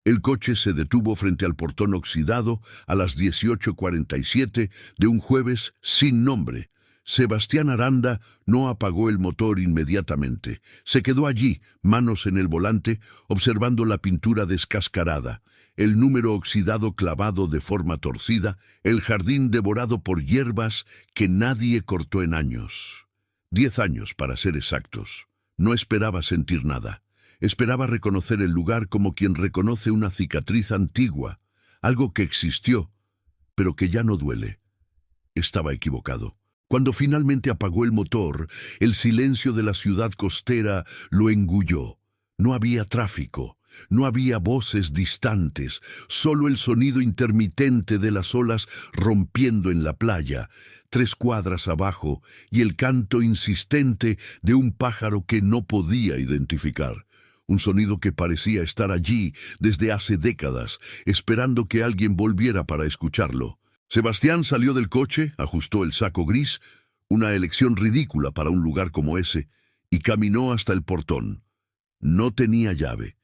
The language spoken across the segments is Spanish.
El coche se detuvo frente al portón oxidado a las 18:47 de un jueves sin nombre. Sebastián Aranda no apagó el motor inmediatamente. Se quedó allí, manos en el volante, observando la pintura descascarada, el número oxidado clavado de forma torcida, el jardín devorado por hierbas que nadie cortó en años. 10 años, para ser exactos. No esperaba sentir nada. Esperaba reconocer el lugar como quien reconoce una cicatriz antigua, algo que existió, pero que ya no duele. Estaba equivocado. Cuando finalmente apagó el motor, el silencio de la ciudad costera lo engulló. No había tráfico, no había voces distantes, solo el sonido intermitente de las olas rompiendo en la playa, 3 cuadras abajo, y el canto insistente de un pájaro que no podía identificar. Un sonido que parecía estar allí desde hace décadas, esperando que alguien volviera para escucharlo. Sebastián salió del coche, ajustó el saco gris, una elección ridícula para un lugar como ese, y caminó hasta el portón. No tenía llave.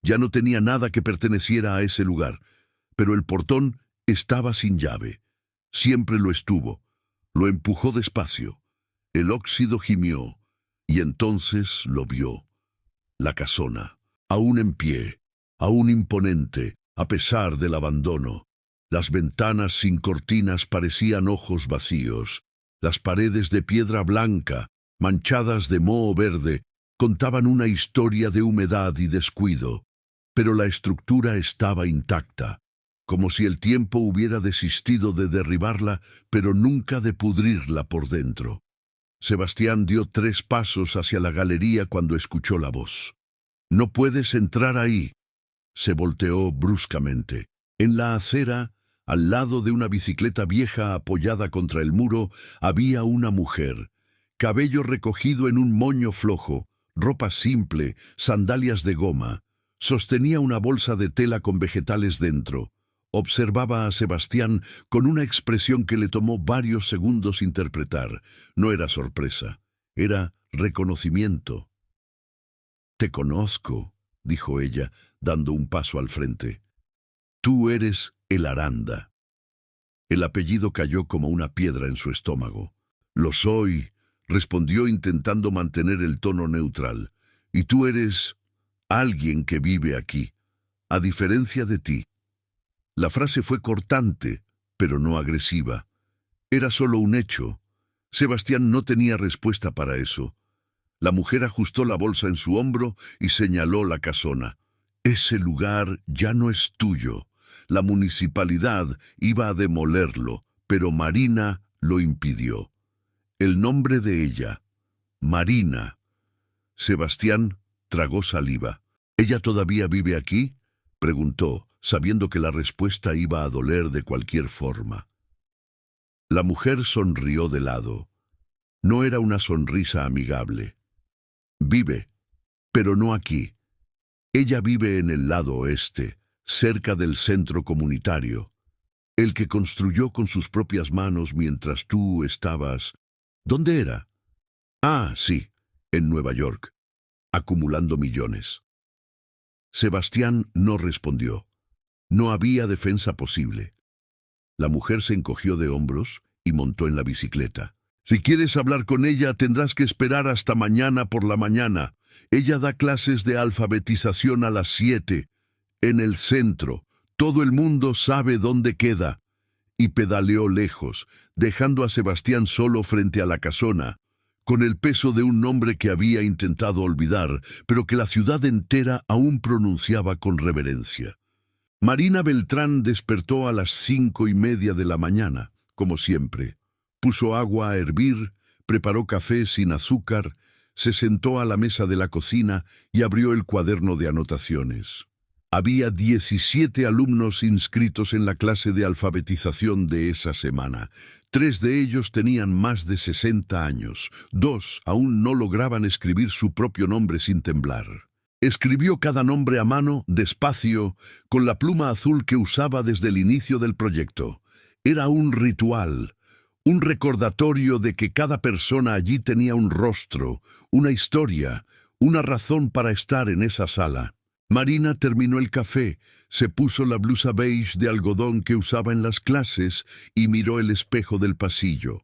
Ya no tenía nada que perteneciera a ese lugar, pero el portón estaba sin llave. Siempre lo estuvo. Lo empujó despacio. El óxido gimió, y entonces lo vio. La casona, aún en pie, aún imponente, a pesar del abandono. Las ventanas sin cortinas parecían ojos vacíos. Las paredes de piedra blanca, manchadas de moho verde, contaban una historia de humedad y descuido. Pero la estructura estaba intacta, como si el tiempo hubiera desistido de derribarla, pero nunca de pudrirla por dentro. Sebastián dio 3 pasos hacia la galería cuando escuchó la voz. «No puedes entrar ahí». Se volteó bruscamente. En la acera, al lado de una bicicleta vieja apoyada contra el muro, había una mujer. Cabello recogido en un moño flojo, ropa simple, sandalias de goma. Sostenía una bolsa de tela con vegetales dentro. Observaba a Sebastián con una expresión que le tomó varios segundos interpretar. No era sorpresa, era reconocimiento. «Te conozco», dijo ella, dando un paso al frente. «Tú eres el Aranda». El apellido cayó como una piedra en su estómago. «Lo soy», respondió intentando mantener el tono neutral. «Y tú eres alguien que vive aquí, a diferencia de ti». La frase fue cortante, pero no agresiva. Era solo un hecho. Sebastián no tenía respuesta para eso. La mujer ajustó la bolsa en su hombro y señaló la casona. «Ese lugar ya no es tuyo. La municipalidad iba a demolerlo, pero Marina lo impidió». El nombre de ella, Marina. Sebastián tragó saliva. «¿Ella todavía vive aquí?», preguntó, sabiendo que la respuesta iba a doler de cualquier forma. La mujer sonrió de lado. No era una sonrisa amigable. «Vive, pero no aquí. Ella vive en el lado oeste, cerca del centro comunitario, el que construyó con sus propias manos mientras tú estabas». «¿Dónde era?». «Ah, sí, en Nueva York, acumulando millones». Sebastián no respondió. No había defensa posible. La mujer se encogió de hombros y montó en la bicicleta. «Si quieres hablar con ella, tendrás que esperar hasta mañana por la mañana. Ella da clases de alfabetización a las 7, en el centro. Todo el mundo sabe dónde queda». Y pedaleó lejos, dejando a Sebastián solo frente a la casona, con el peso de un nombre que había intentado olvidar, pero que la ciudad entera aún pronunciaba con reverencia. Marina Beltrán despertó a las 5:30 de la mañana, como siempre. Puso agua a hervir, preparó café sin azúcar, se sentó a la mesa de la cocina y abrió el cuaderno de anotaciones. Había 17 alumnos inscritos en la clase de alfabetización de esa semana. 3 de ellos tenían más de 60 años. 2 aún no lograban escribir su propio nombre sin temblar. Escribió cada nombre a mano, despacio, con la pluma azul que usaba desde el inicio del proyecto. Era un ritual, un recordatorio de que cada persona allí tenía un rostro, una historia, una razón para estar en esa sala. Marina terminó el café, se puso la blusa beige de algodón que usaba en las clases y miró el espejo del pasillo.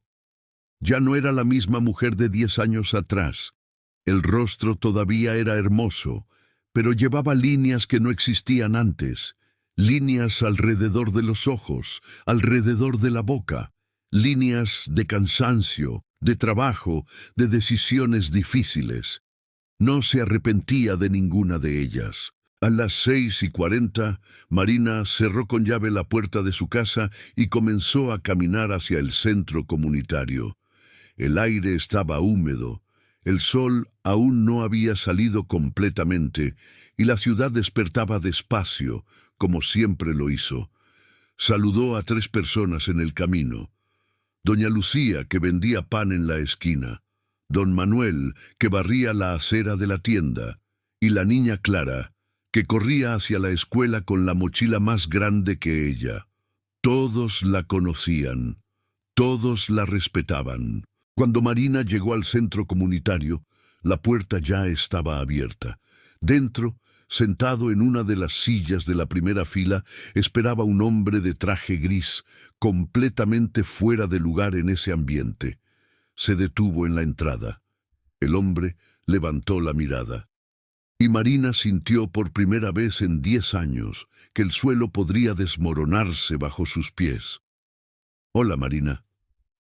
Ya no era la misma mujer de 10 años atrás. El rostro todavía era hermoso, pero llevaba líneas que no existían antes, líneas alrededor de los ojos, alrededor de la boca, líneas de cansancio, de trabajo, de decisiones difíciles. No se arrepentía de ninguna de ellas. A las 6:40, Marina cerró con llave la puerta de su casa y comenzó a caminar hacia el centro comunitario. El aire estaba húmedo, el sol aún no había salido completamente y la ciudad despertaba despacio, como siempre lo hizo. Saludó a 3 personas en el camino. Doña Lucía, que vendía pan en la esquina, don Manuel, que barría la acera de la tienda, y la niña Clara, que corría hacia la escuela con la mochila más grande que ella. Todos la conocían, todos la respetaban. Cuando Marina llegó al centro comunitario, la puerta ya estaba abierta. Dentro, sentado en una de las sillas de la primera fila, esperaba un hombre de traje gris, completamente fuera de lugar en ese ambiente. Se detuvo en la entrada. El hombre levantó la mirada. Y Marina sintió por primera vez en 10 años que el suelo podría desmoronarse bajo sus pies. «Hola, Marina»,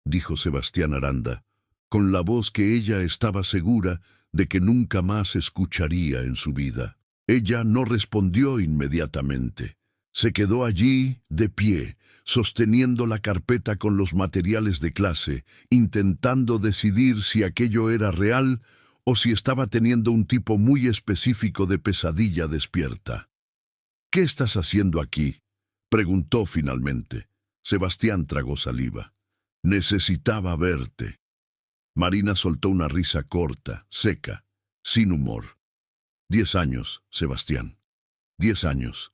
dijo Sebastián Aranda, con la voz que ella estaba segura de que nunca más escucharía en su vida. Ella no respondió inmediatamente. Se quedó allí, de pie, sosteniendo la carpeta con los materiales de clase, intentando decidir si aquello era real o si estaba teniendo un tipo muy específico de pesadilla despierta. «¿Qué estás haciendo aquí?», preguntó finalmente. Sebastián tragó saliva. «Necesitaba verte». Marina soltó una risa corta, seca, sin humor. 10 años, Sebastián. 10 años.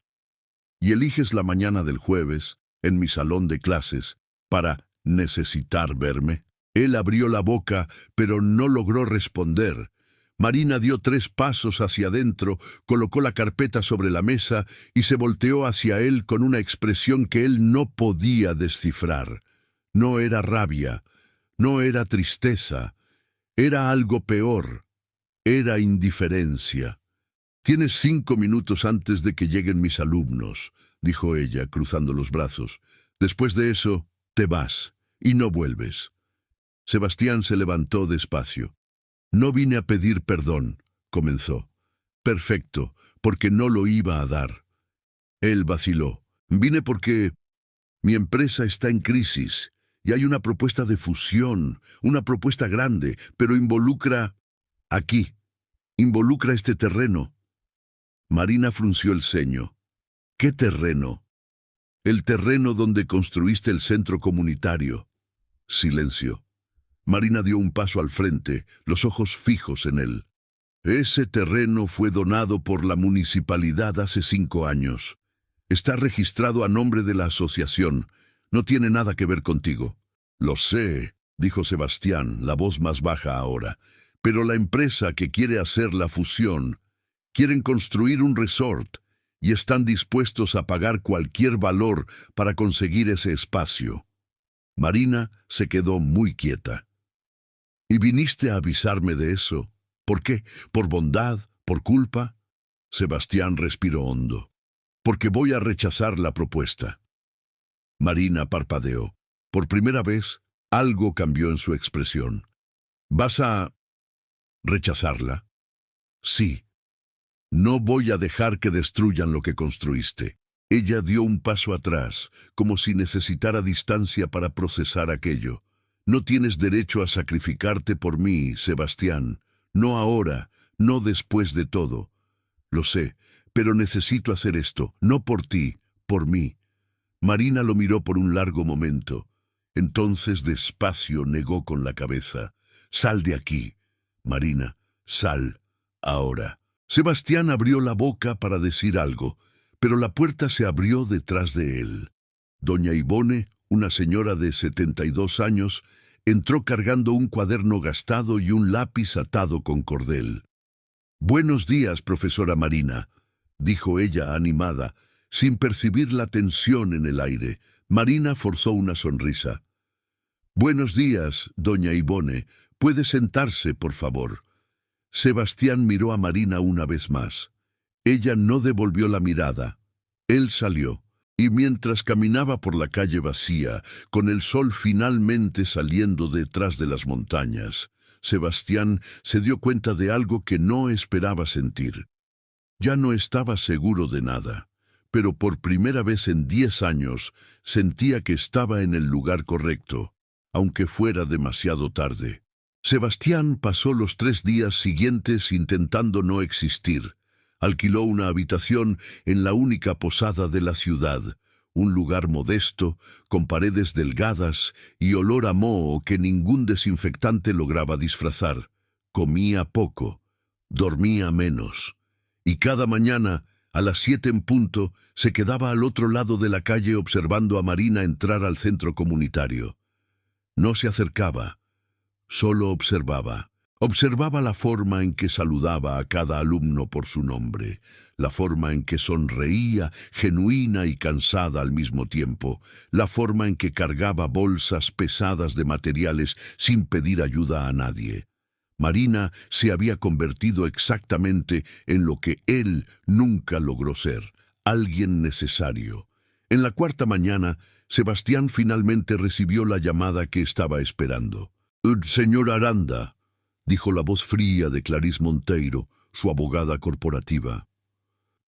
Y eliges la mañana del jueves, en mi salón de clases, para necesitar verme. Él abrió la boca, pero no logró responder. Marina dio 3 pasos hacia adentro, colocó la carpeta sobre la mesa y se volteó hacia él con una expresión que él no podía descifrar. No era rabia, no era tristeza, era algo peor, era indiferencia. «Tienes 5 minutos antes de que lleguen mis alumnos», dijo ella, cruzando los brazos. «Después de eso, te vas y no vuelves». Sebastián se levantó despacio. «No vine a pedir perdón», comenzó. «Perfecto, porque no lo iba a dar». Él vaciló. «Vine porque mi empresa está en crisis y hay una propuesta de fusión, una propuesta grande, pero involucra este terreno». Marina frunció el ceño. «¿Qué terreno?» «El terreno donde construiste el centro comunitario». Silencio. Marina dio un paso al frente, los ojos fijos en él. «Ese terreno fue donado por la municipalidad hace 5 años. Está registrado a nombre de la asociación. No tiene nada que ver contigo». «Lo sé», dijo Sebastián, la voz más baja ahora, «pero la empresa que quiere hacer la fusión quieren construir un resort y están dispuestos a pagar cualquier valor para conseguir ese espacio». Marina se quedó muy quieta. «¿Y viniste a avisarme de eso? ¿Por qué? ¿Por bondad? ¿Por culpa?» Sebastián respiró hondo. «Porque voy a rechazar la propuesta». Marina parpadeó. Por primera vez, algo cambió en su expresión. «¿Vas a rechazarla?» «Sí. No voy a dejar que destruyan lo que construiste». Ella dio un paso atrás, como si necesitara distancia para procesar aquello. «No tienes derecho a sacrificarte por mí, Sebastián. No ahora, no después de todo. Lo sé, pero necesito hacer esto, no por ti, por mí». Marina lo miró por un largo momento. Entonces despacio negó con la cabeza. «Sal de aquí, Marina, sal, ahora». Sebastián abrió la boca para decir algo, pero la puerta se abrió detrás de él. Doña Ivone, una señora de 72 años, entró cargando un cuaderno gastado y un lápiz atado con cordel. «Buenos días, profesora Marina. dijo ella animada, sin percibir la tensión en el aire. Marina forzó una sonrisa. «Buenos días, doña Ivone. ¿Puede sentarse, por favor?» Sebastián miró a Marina una vez más. Ella no devolvió la mirada. Él salió, y mientras caminaba por la calle vacía, con el sol finalmente saliendo detrás de las montañas, Sebastián se dio cuenta de algo que no esperaba sentir. Ya no estaba seguro de nada, pero por primera vez en 10 años sentía que estaba en el lugar correcto, aunque fuera demasiado tarde. Sebastián pasó los 3 días siguientes intentando no existir. Alquiló una habitación en la única posada de la ciudad, un lugar modesto, con paredes delgadas y olor a moho que ningún desinfectante lograba disfrazar. Comía poco, dormía menos, y cada mañana, a las 7 en punto, se quedaba al otro lado de la calle observando a Marina entrar al centro comunitario. No se acercaba, solo observaba. Observaba la forma en que saludaba a cada alumno por su nombre, la forma en que sonreía, genuina y cansada al mismo tiempo, la forma en que cargaba bolsas pesadas de materiales sin pedir ayuda a nadie. Marina se había convertido exactamente en lo que él nunca logró ser, alguien necesario. En la 4ª mañana, Sebastián finalmente recibió la llamada que estaba esperando. «Señor Aranda», dijo la voz fría de Clarice Monteiro, su abogada corporativa.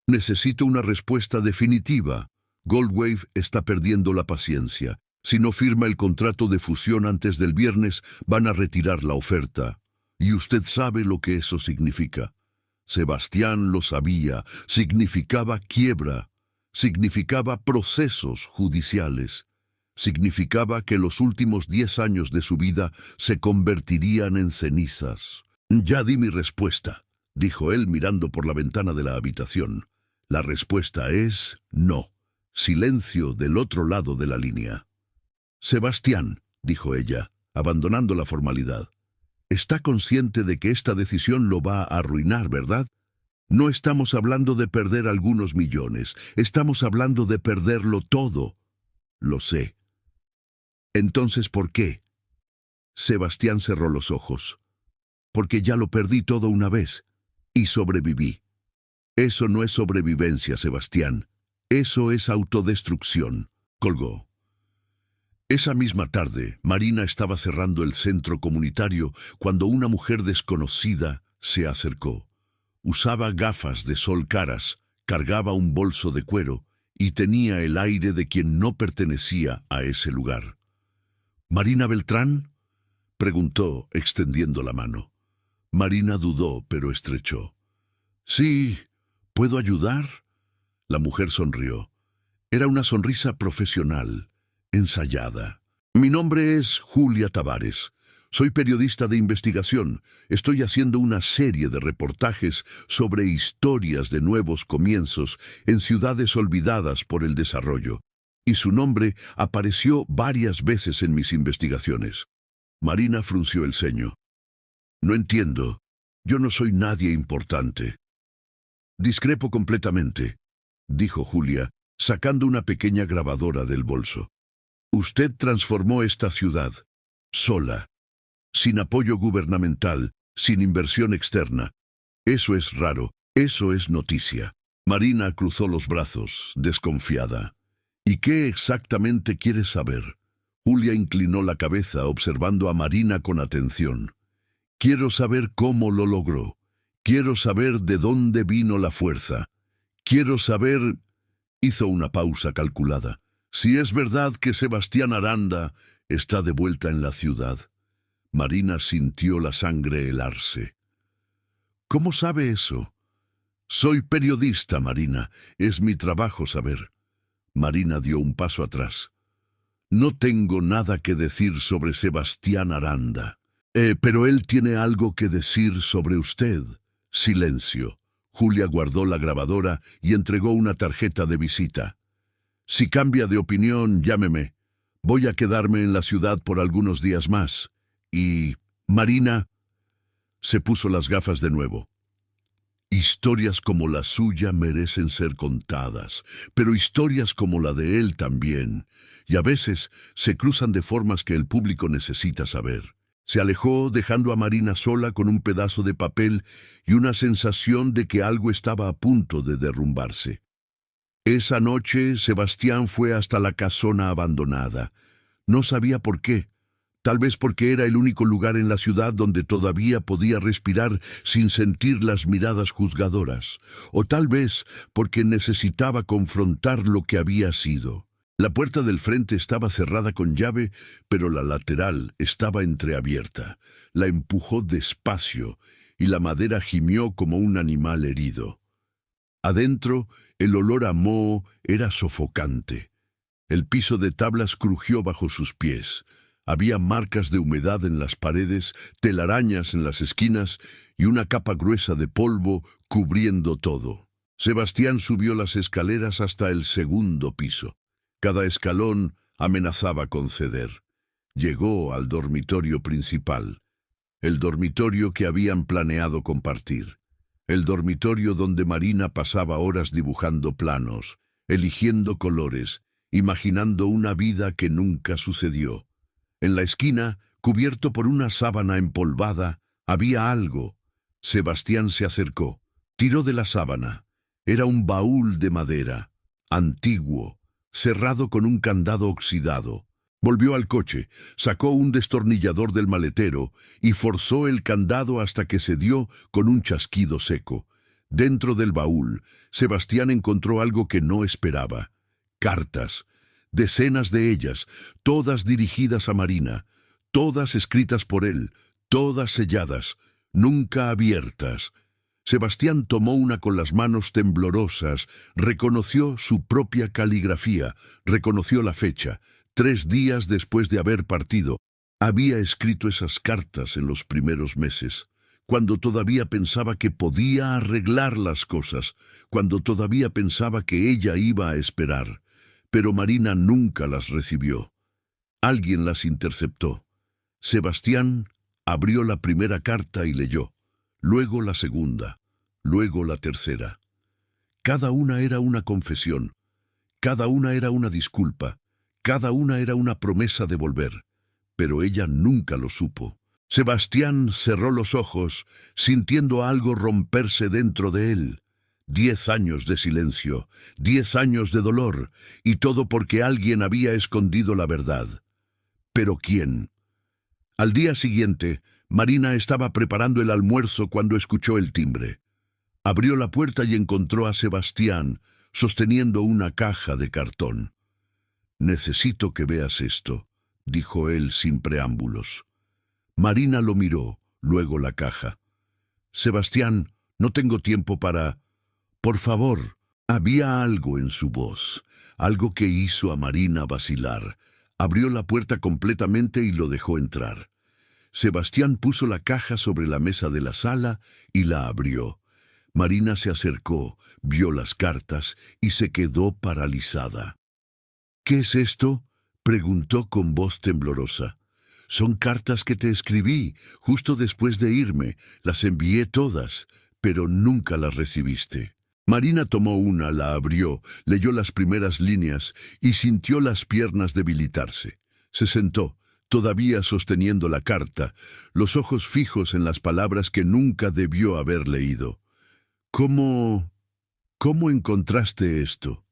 «Necesito una respuesta definitiva. Goldwave está perdiendo la paciencia. Si no firma el contrato de fusión antes del viernes, van a retirar la oferta. Y usted sabe lo que eso significa». Sebastián lo sabía. Significaba quiebra. Significaba procesos judiciales. Significaba que los últimos 10 años de su vida se convertirían en cenizas. «Ya di mi respuesta», dijo él mirando por la ventana de la habitación. «La respuesta es no». Silencio del otro lado de la línea. «Sebastián», dijo ella, abandonando la formalidad, «está consciente de que esta decisión lo va a arruinar, ¿verdad? No estamos hablando de perder algunos millones, estamos hablando de perderlo todo». «Lo sé». «Entonces, ¿por qué?» Sebastián cerró los ojos. «Porque ya lo perdí todo una vez, y sobreviví». «Eso no es sobrevivencia, Sebastián. Eso es autodestrucción», colgó. Esa misma tarde, Marina estaba cerrando el centro comunitario cuando una mujer desconocida se acercó. Usaba gafas de sol caras, cargaba un bolso de cuero y tenía el aire de quien no pertenecía a ese lugar. «¿Marina Beltrán?», preguntó, extendiendo la mano. Marina dudó, pero estrechó. «Sí, ¿puedo ayudar?». La mujer sonrió. Era una sonrisa profesional, ensayada. «Mi nombre es Julia Tavares. Soy periodista de investigación. Estoy haciendo una serie de reportajes sobre historias de nuevos comienzos en ciudades olvidadas por el desarrollo. Y su nombre apareció varias veces en mis investigaciones». Marina frunció el ceño. «No entiendo. Yo no soy nadie importante». «Discrepo completamente», dijo Julia, sacando una pequeña grabadora del bolso. «Usted transformó esta ciudad, sola, sin apoyo gubernamental, sin inversión externa. Eso es raro, eso es noticia». Marina cruzó los brazos, desconfiada. «¿Y qué exactamente quieres saber?». Julia inclinó la cabeza observando a Marina con atención. «Quiero saber cómo lo logró. Quiero saber de dónde vino la fuerza. Quiero saber...». Hizo una pausa calculada. «Si es verdad que Sebastián Aranda está de vuelta en la ciudad». Marina sintió la sangre helarse. «¿Cómo sabe eso?». «Soy periodista, Marina. Es mi trabajo saber». Marina dio un paso atrás. «No tengo nada que decir sobre Sebastián Aranda. Pero él tiene algo que decir sobre usted». Silencio. Julia guardó la grabadora y entregó una tarjeta de visita. «Si cambia de opinión, llámeme. Voy a quedarme en la ciudad por algunos días más. Y... Marina...». Se puso las gafas de nuevo. Historias como la suya merecen ser contadas, pero historias como la de él también, y a veces se cruzan de formas que el público necesita saber. Se alejó dejando a Marina sola con un pedazo de papel y una sensación de que algo estaba a punto de derrumbarse. Esa noche Sebastián fue hasta la casona abandonada. No sabía por qué. Tal vez porque era el único lugar en la ciudad donde todavía podía respirar sin sentir las miradas juzgadoras, o tal vez porque necesitaba confrontar lo que había sido. La puerta del frente estaba cerrada con llave, pero la lateral estaba entreabierta. La empujó despacio y la madera gimió como un animal herido. Adentro, el olor a moho era sofocante. El piso de tablas crujió bajo sus pies. Había marcas de humedad en las paredes, telarañas en las esquinas y una capa gruesa de polvo cubriendo todo. Sebastián subió las escaleras hasta el segundo piso. Cada escalón amenazaba con ceder. Llegó al dormitorio principal, el dormitorio que habían planeado compartir, el dormitorio donde Marina pasaba horas dibujando planos, eligiendo colores, imaginando una vida que nunca sucedió. En la esquina, cubierto por una sábana empolvada, había algo. Sebastián se acercó, tiró de la sábana. Era un baúl de madera, antiguo, cerrado con un candado oxidado. Volvió al coche, sacó un destornillador del maletero y forzó el candado hasta que se dio con un chasquido seco. Dentro del baúl, Sebastián encontró algo que no esperaba. Cartas, decenas de ellas, todas dirigidas a Marina, todas escritas por él, todas selladas, nunca abiertas. Sebastián tomó una con las manos temblorosas, reconoció su propia caligrafía, reconoció la fecha. 3 días después de haber partido, había escrito esas cartas en los primeros meses, cuando todavía pensaba que podía arreglar las cosas, cuando todavía pensaba que ella iba a esperar. Pero Marina nunca las recibió. Alguien las interceptó. Sebastián abrió la primera carta y leyó, luego la segunda, luego la tercera. Cada una era una confesión, cada una era una disculpa, cada una era una promesa de volver, pero ella nunca lo supo. Sebastián cerró los ojos, sintiendo algo romperse dentro de él. 10 años de silencio, 10 años de dolor, y todo porque alguien había escondido la verdad. ¿Pero quién? Al día siguiente, Marina estaba preparando el almuerzo cuando escuchó el timbre. Abrió la puerta y encontró a Sebastián, sosteniendo una caja de cartón. «Necesito que veas esto», dijo él sin preámbulos. Marina lo miró, luego la caja. «Sebastián, no tengo tiempo para...» «Por favor». Había algo en su voz, algo que hizo a Marina vacilar. Abrió la puerta completamente y lo dejó entrar. Sebastián puso la caja sobre la mesa de la sala y la abrió. Marina se acercó, vio las cartas y se quedó paralizada. «¿Qué es esto?», preguntó con voz temblorosa. «Son cartas que te escribí, justo después de irme. Las envié todas, pero nunca las recibiste». Marina tomó una, la abrió, leyó las primeras líneas y sintió las piernas debilitarse. Se sentó, todavía sosteniendo la carta, los ojos fijos en las palabras que nunca debió haber leído. «¿Cómo encontraste esto?»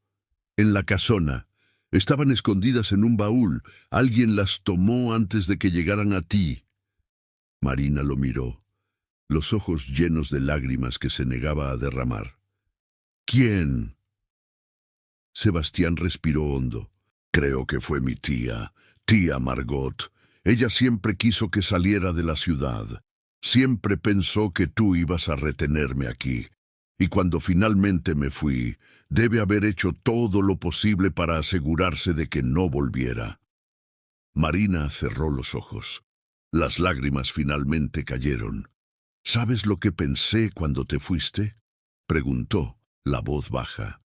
«En la casona. Estaban escondidas en un baúl. Alguien las tomó antes de que llegaran a ti». Marina lo miró, los ojos llenos de lágrimas que se negaba a derramar. «¿Quién?» Sebastián respiró hondo. «Creo que fue mi tía Margot. Ella siempre quiso que saliera de la ciudad. Siempre pensó que tú ibas a retenerme aquí. Y cuando finalmente me fui, debe haber hecho todo lo posible para asegurarse de que no volviera». Marina cerró los ojos. Las lágrimas finalmente cayeron. «¿Sabes lo que pensé cuando te fuiste?», preguntó, la voz baja.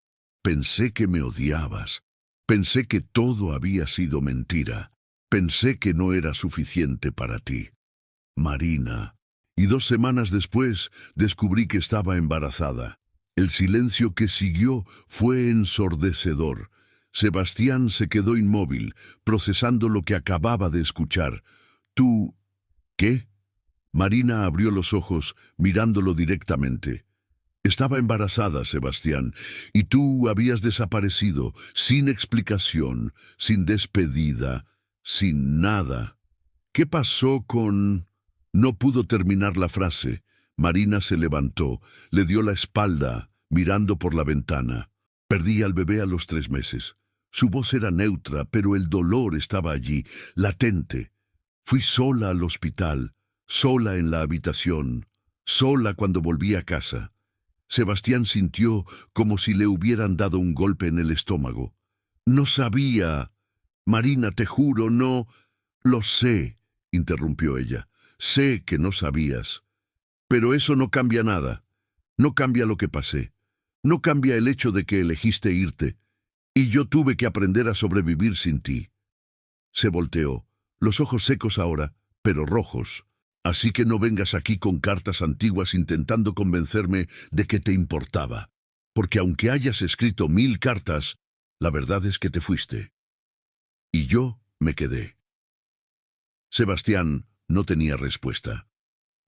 «Pensé que me odiabas. Pensé que todo había sido mentira. Pensé que no era suficiente para ti. Marina, y 2 semanas después descubrí que estaba embarazada. El silencio que siguió fue ensordecedor. Sebastián se quedó inmóvil, procesando lo que acababa de escuchar. ¿Tú qué? Marina abrió los ojos, mirándolo directamente. Estaba embarazada, Sebastián, y tú habías desaparecido, sin explicación, sin despedida, sin nada. ¿Qué pasó con...? No pudo terminar la frase. Marina se levantó, le dio la espalda, mirando por la ventana. Perdí al bebé a los 3 meses. Su voz era neutra, pero el dolor estaba allí, latente. Fui sola al hospital, sola en la habitación, sola cuando volví a casa. Sebastián sintió como si le hubieran dado un golpe en el estómago. No sabía. Marina, te juro, no. Lo sé, interrumpió ella. Sé que no sabías. Pero eso no cambia nada. No cambia lo que pasé. No cambia el hecho de que elegiste irte. Y yo tuve que aprender a sobrevivir sin ti. Se volteó, los ojos secos ahora, pero rojos. Así que no vengas aquí con cartas antiguas intentando convencerme de que te importaba. Porque aunque hayas escrito 1000 cartas, la verdad es que te fuiste. Y yo me quedé. Sebastián no tenía respuesta.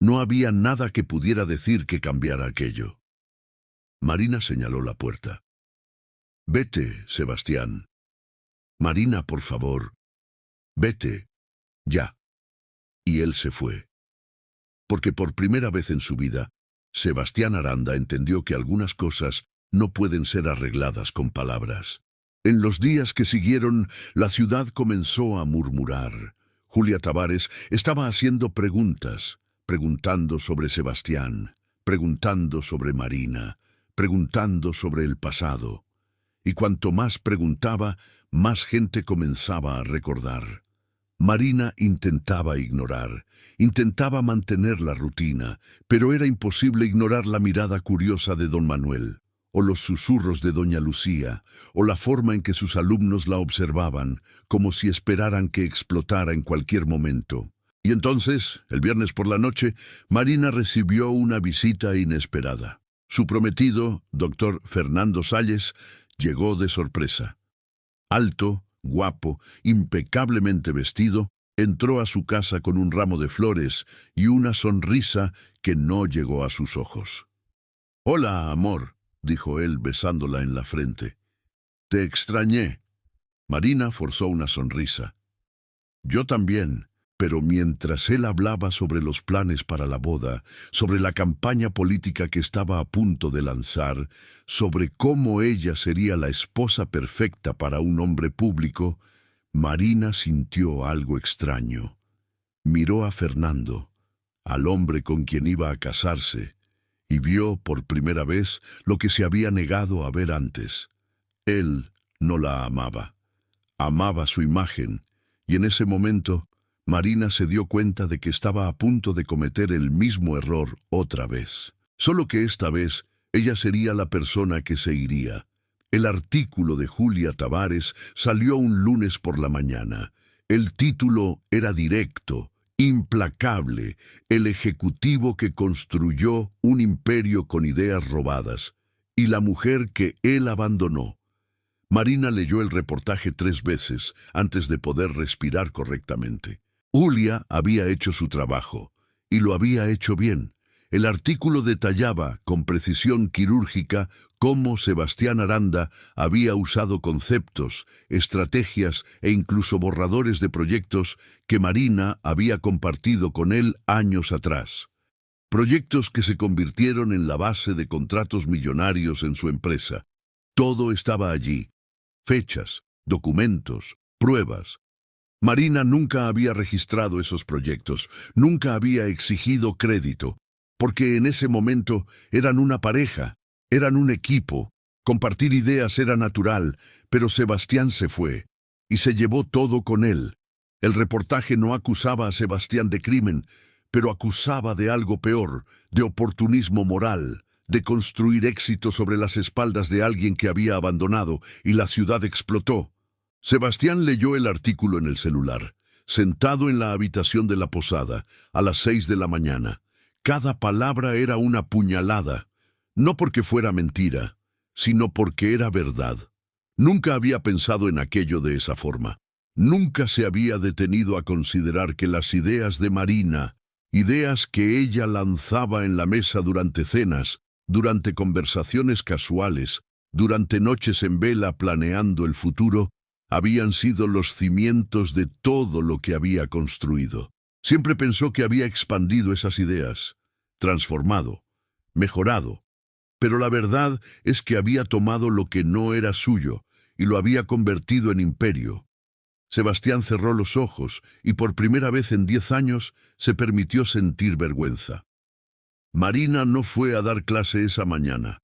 No había nada que pudiera decir que cambiara aquello. Marina señaló la puerta. Vete, Sebastián. Marina, por favor. Vete. Ya. Y él se fue. Porque por primera vez en su vida, Sebastián Aranda entendió que algunas cosas no pueden ser arregladas con palabras. En los días que siguieron, la ciudad comenzó a murmurar. Julia Tavares estaba haciendo preguntas, preguntando sobre Sebastián, preguntando sobre Marina, preguntando sobre el pasado. Y cuanto más preguntaba, más gente comenzaba a recordar. Marina intentaba ignorar, intentaba mantener la rutina, pero era imposible ignorar la mirada curiosa de don Manuel, o los susurros de doña Lucía, o la forma en que sus alumnos la observaban, como si esperaran que explotara en cualquier momento. Y entonces, el viernes por la noche, Marina recibió una visita inesperada. Su prometido, doctor Fernando Salles, llegó de sorpresa. Alto, guapo, impecablemente vestido, entró a su casa con un ramo de flores y una sonrisa que no llegó a sus ojos. «Hola, amor», dijo él besándola en la frente. «Te extrañé». Marina forzó una sonrisa. «Yo también». Pero mientras él hablaba sobre los planes para la boda, sobre la campaña política que estaba a punto de lanzar, sobre cómo ella sería la esposa perfecta para un hombre público, Marina sintió algo extraño. Miró a Fernando, al hombre con quien iba a casarse, y vio por primera vez lo que se había negado a ver antes. Él no la amaba. Amaba su imagen, y en ese momento Marina se dio cuenta de que estaba a punto de cometer el mismo error otra vez. Solo que esta vez ella sería la persona que se iría. El artículo de Julia Tavares salió un lunes por la mañana. El título era directo, implacable, el ejecutivo que construyó un imperio con ideas robadas, y la mujer que él abandonó. Marina leyó el reportaje 3 veces antes de poder respirar correctamente. Julia había hecho su trabajo, y lo había hecho bien. El artículo detallaba, con precisión quirúrgica, cómo Sebastián Aranda había usado conceptos, estrategias e incluso borradores de proyectos que Marina había compartido con él años atrás. Proyectos que se convirtieron en la base de contratos millonarios en su empresa. Todo estaba allí. Fechas, documentos, pruebas. Marina nunca había registrado esos proyectos, nunca había exigido crédito, porque en ese momento eran una pareja, eran un equipo. Compartir ideas era natural, pero Sebastián se fue, y se llevó todo con él. El reportaje no acusaba a Sebastián de crimen, pero acusaba de algo peor, de oportunismo moral, de construir éxito sobre las espaldas de alguien que había abandonado, y la ciudad explotó. Sebastián leyó el artículo en el celular, sentado en la habitación de la posada, a las 6 de la mañana. Cada palabra era una puñalada, no porque fuera mentira, sino porque era verdad. Nunca había pensado en aquello de esa forma. Nunca se había detenido a considerar que las ideas de Marina, ideas que ella lanzaba en la mesa durante cenas, durante conversaciones casuales, durante noches en vela planeando el futuro, habían sido los cimientos de todo lo que había construido. Siempre pensó que había expandido esas ideas, transformado, mejorado, pero la verdad es que había tomado lo que no era suyo y lo había convertido en imperio. Sebastián cerró los ojos y por primera vez en 10 años se permitió sentir vergüenza. Marina no fue a dar clase esa mañana.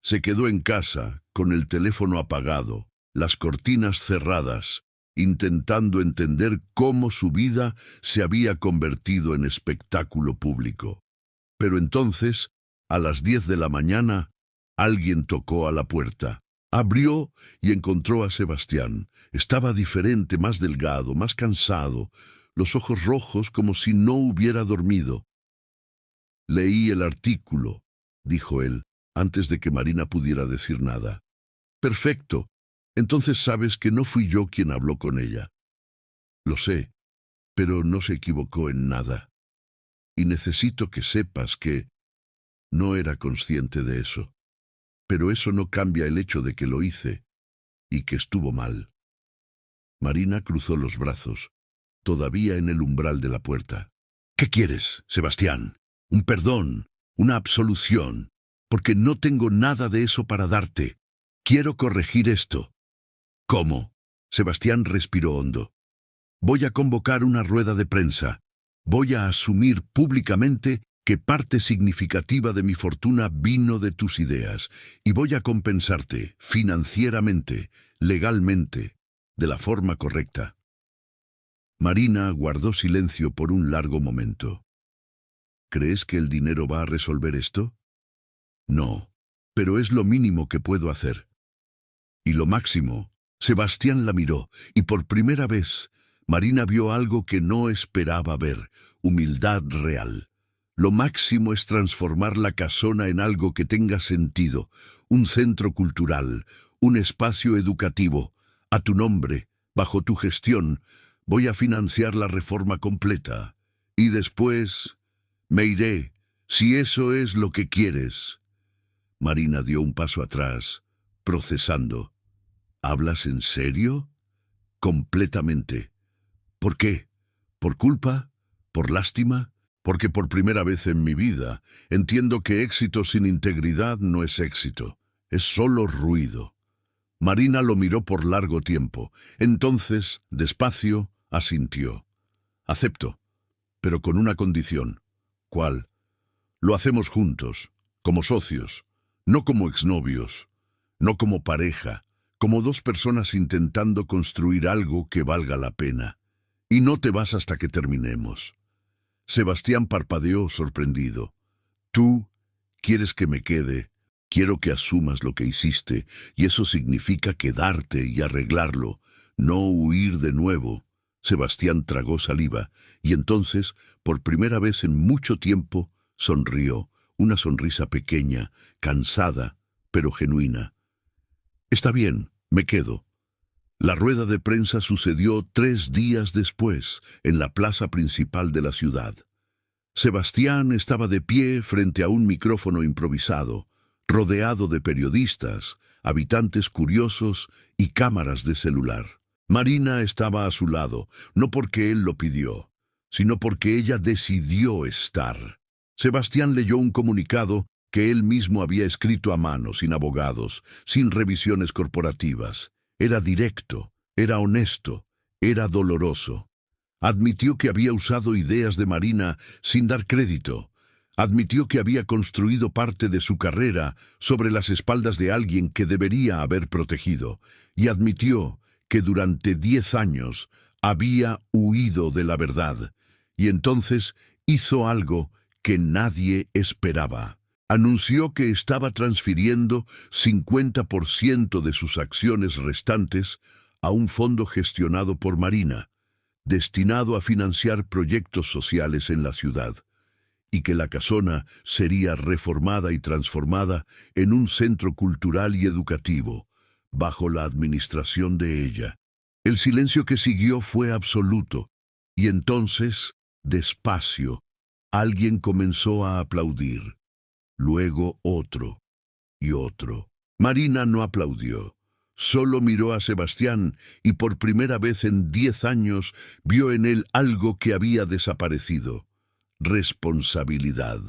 Se quedó en casa, con el teléfono apagado, las cortinas cerradas, intentando entender cómo su vida se había convertido en espectáculo público. Pero entonces, a las 10 de la mañana, alguien tocó a la puerta. Abrió y encontró a Sebastián. Estaba diferente, más delgado, más cansado, los ojos rojos como si no hubiera dormido. «Leí el artículo», dijo él, antes de que Marina pudiera decir nada. «Perfecto. Entonces sabes que no fui yo quien habló con ella». «Lo sé, pero no se equivocó en nada. Y necesito que sepas que no era consciente de eso. Pero eso no cambia el hecho de que lo hice y que estuvo mal». Marina cruzó los brazos, todavía en el umbral de la puerta. «¿Qué quieres, Sebastián? ¿Un perdón? ¿Una absolución? Porque no tengo nada de eso para darte. Quiero corregir esto». «¿Cómo?» Sebastián respiró hondo. «Voy a convocar una rueda de prensa. Voy a asumir públicamente que parte significativa de mi fortuna vino de tus ideas, y voy a compensarte financieramente, legalmente, de la forma correcta». Marina guardó silencio por un largo momento. «¿Crees que el dinero va a resolver esto?» «No, pero es lo mínimo que puedo hacer». «¿Y lo máximo?» Sebastián la miró, y por primera vez Marina vio algo que no esperaba ver: humildad real. «Lo máximo es transformar la casona en algo que tenga sentido, un centro cultural, un espacio educativo. A tu nombre, bajo tu gestión, voy a financiar la reforma completa. Y después me iré, si eso es lo que quieres». Marina dio un paso atrás, procesando. «¿Hablas en serio?» «Completamente». «¿Por qué? ¿Por culpa? ¿Por lástima?» «Porque por primera vez en mi vida entiendo que éxito sin integridad no es éxito, es solo ruido». Marina lo miró por largo tiempo. Entonces, despacio, asintió. «Acepto, pero con una condición». «¿Cuál?» «Lo hacemos juntos, como socios, no como exnovios, no como pareja, como dos personas intentando construir algo que valga la pena. Y no te vas hasta que terminemos». Sebastián parpadeó sorprendido. «¿Tú quieres que me quede? Quiero que asumas lo que hiciste, y eso significa quedarte y arreglarlo, no huir de nuevo». Sebastián tragó saliva, y entonces, por primera vez en mucho tiempo, sonrió, una sonrisa pequeña, cansada, pero genuina. «Está bien, me quedo». La rueda de prensa sucedió 3 días después, en la plaza principal de la ciudad. Sebastián estaba de pie frente a un micrófono improvisado, rodeado de periodistas, habitantes curiosos y cámaras de celular. Marina estaba a su lado, no porque él lo pidió, sino porque ella decidió estar. Sebastián leyó un comunicado que él mismo había escrito a mano, sin abogados, sin revisiones corporativas. Era directo, era honesto, era doloroso. Admitió que había usado ideas de Marina sin dar crédito. Admitió que había construido parte de su carrera sobre las espaldas de alguien que debería haber protegido. Y admitió que durante 10 años había huido de la verdad. Y entonces hizo algo que nadie esperaba. Anunció que estaba transfiriendo 50% de sus acciones restantes a un fondo gestionado por Marina, destinado a financiar proyectos sociales en la ciudad. y que la casona sería reformada y transformada en un centro cultural y educativo, bajo la administración de ella. El silencio que siguió fue absoluto, y entonces, despacio, alguien comenzó a aplaudir. Luego otro y otro. Marina no aplaudió. Solo miró a Sebastián y por primera vez en 10 años vio en él algo que había desaparecido: responsabilidad.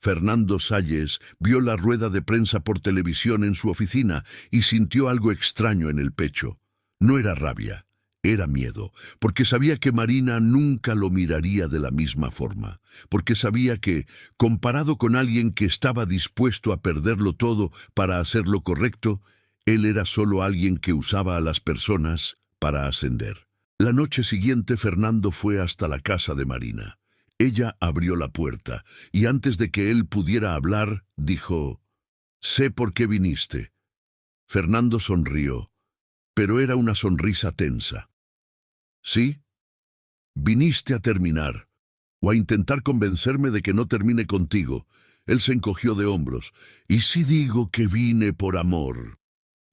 Fernando Salles vio la rueda de prensa por televisión en su oficina y sintió algo extraño en el pecho. No era rabia, era miedo, porque sabía que Marina nunca lo miraría de la misma forma, porque sabía que, comparado con alguien que estaba dispuesto a perderlo todo para hacer lo correcto, él era solo alguien que usaba a las personas para ascender. La noche siguiente Fernando fue hasta la casa de Marina. Ella abrió la puerta, y antes de que él pudiera hablar, dijo: «Sé por qué viniste». Fernando sonrió, pero era una sonrisa tensa. «¿Sí? Viniste a terminar, o a intentar convencerme de que no termine contigo». Él se encogió de hombros. «¿Y si digo que vine por amor?».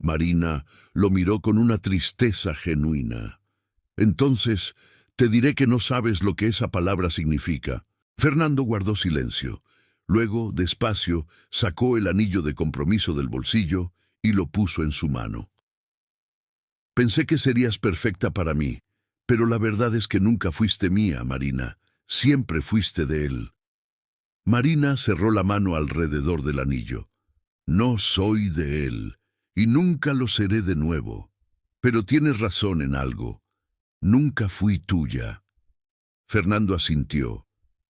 Marina lo miró con una tristeza genuina. «Entonces, te diré que no sabes lo que esa palabra significa». Fernando guardó silencio. Luego, despacio, sacó el anillo de compromiso del bolsillo y lo puso en su mano. «Pensé que serías perfecta para mí, pero la verdad es que nunca fuiste mía, Marina. Siempre fuiste de él». Marina cerró la mano alrededor del anillo. «No soy de él, y nunca lo seré de nuevo. Pero tienes razón en algo. Nunca fui tuya». Fernando asintió.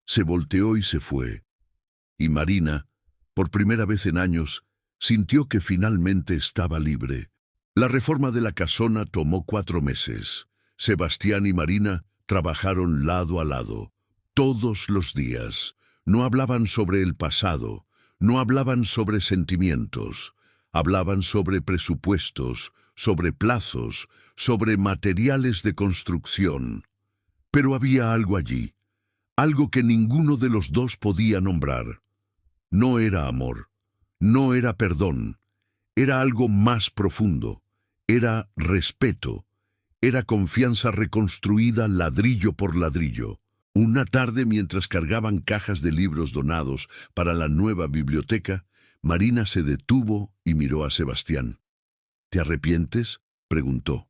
Se volteó y se fue. Y Marina, por primera vez en años, sintió que finalmente estaba libre. La reforma de la casona tomó 4 meses. Sebastián y Marina trabajaron lado a lado, todos los días. No hablaban sobre el pasado, no hablaban sobre sentimientos. Hablaban sobre presupuestos, sobre plazos, sobre materiales de construcción. Pero había algo allí, algo que ninguno de los dos podía nombrar. No era amor, no era perdón, era algo más profundo, era respeto, era confianza reconstruida ladrillo por ladrillo. Una tarde, mientras cargaban cajas de libros donados para la nueva biblioteca, Marina se detuvo y miró a Sebastián. «¿Te arrepientes?», preguntó.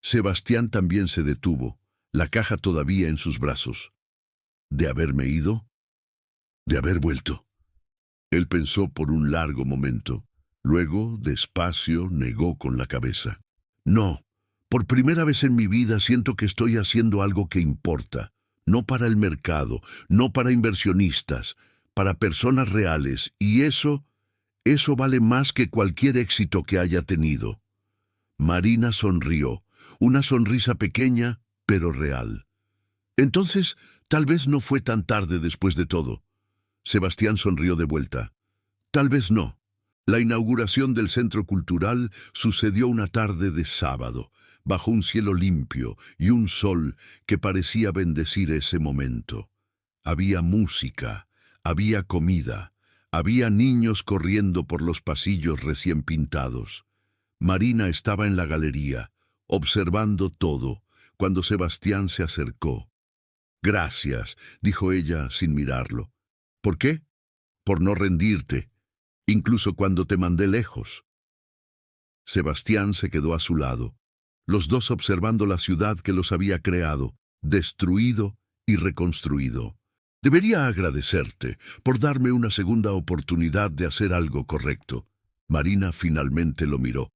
Sebastián también se detuvo, la caja todavía en sus brazos. «¿De haberme ido?». «De haber vuelto». Él pensó por un largo momento. Luego, despacio, negó con la cabeza. «No, por primera vez en mi vida siento que estoy haciendo algo que importa. No para el mercado, no para inversionistas, para personas reales, y eso vale más que cualquier éxito que haya tenido». Marina sonrió, una sonrisa pequeña, pero real. «Entonces, tal vez no fue tan tarde después de todo». Sebastián sonrió de vuelta. «Tal vez no». La inauguración del Centro Cultural sucedió una tarde de sábado, bajo un cielo limpio y un sol que parecía bendecir ese momento. Había música, había comida, había niños corriendo por los pasillos recién pintados. Marina estaba en la galería, observando todo, cuando Sebastián se acercó. «Gracias», dijo ella sin mirarlo. «¿Por qué?». «Por no rendirte, incluso cuando te mandé lejos». Sebastián se quedó a su lado, los dos observando la ciudad que los había creado, destruido y reconstruido. «Debería agradecerte por darme una segunda oportunidad de hacer algo correcto». Marina finalmente lo miró.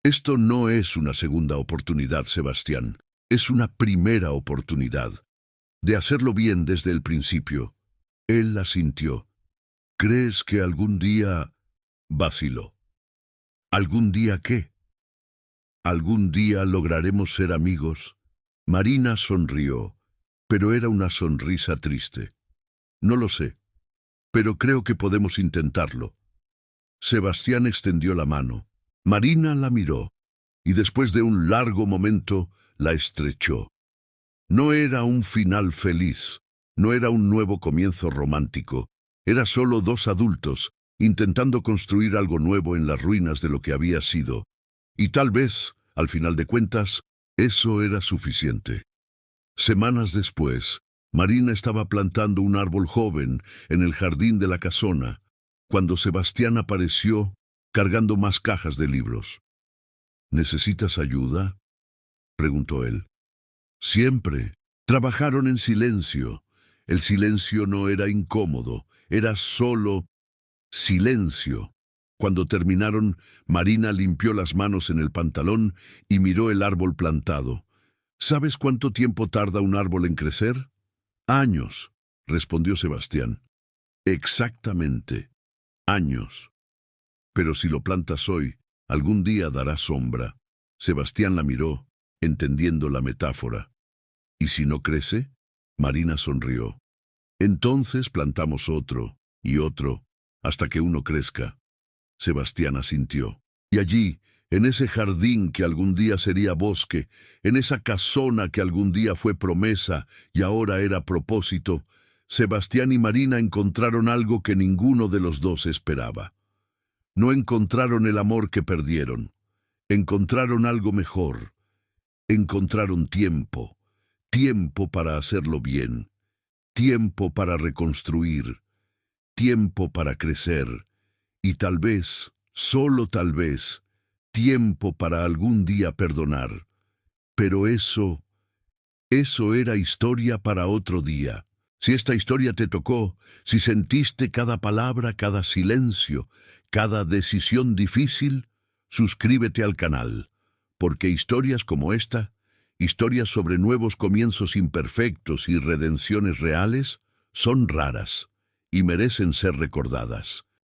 «Esto no es una segunda oportunidad, Sebastián. Es una primera oportunidad. De hacerlo bien desde el principio». Él asintió. «¿Crees que algún día...?» Vaciló. «¿Algún día qué?». «¿Algún día lograremos ser amigos?». Marina sonrió, pero era una sonrisa triste. «No lo sé, pero creo que podemos intentarlo». Sebastián extendió la mano. Marina la miró, y después de un largo momento la estrechó. No era un final feliz, No era un nuevo comienzo romántico, era solo dos adultos, intentando construir algo nuevo en las ruinas de lo que había sido. Y tal vez, al final de cuentas, eso era suficiente. Semanas después, Marina estaba plantando un árbol joven en el jardín de la casona, cuando Sebastián apareció cargando más cajas de libros. ¿Necesitas ayuda?, preguntó él. Siempre. Trabajaron en silencio. El silencio no era incómodo, era solo silencio. Cuando terminaron, Marina limpió las manos en el pantalón y miró el árbol plantado. ¿Sabes cuánto tiempo tarda un árbol en crecer? Años, respondió Sebastián. Exactamente, años. Pero si lo plantas hoy, algún día dará sombra. Sebastián la miró, entendiendo la metáfora. ¿Y si no crece? Marina sonrió. Entonces plantamos otro, y otro, hasta que uno crezca. Sebastián asintió. Y allí, en ese jardín que algún día sería bosque, en esa casona que algún día fue promesa y ahora era propósito, Sebastián y Marina encontraron algo que ninguno de los dos esperaba. No encontraron el amor que perdieron. Encontraron algo mejor. Encontraron tiempo. Tiempo para hacerlo bien. Tiempo para reconstruir. Tiempo para crecer. Y tal vez, solo tal vez, tiempo para algún día perdonar. Pero eso era historia para otro día. Si esta historia te tocó, si sentiste cada palabra, cada silencio, cada decisión difícil, suscríbete al canal, porque historias como esta, historias sobre nuevos comienzos imperfectos y redenciones reales, son raras y merecen ser recordadas.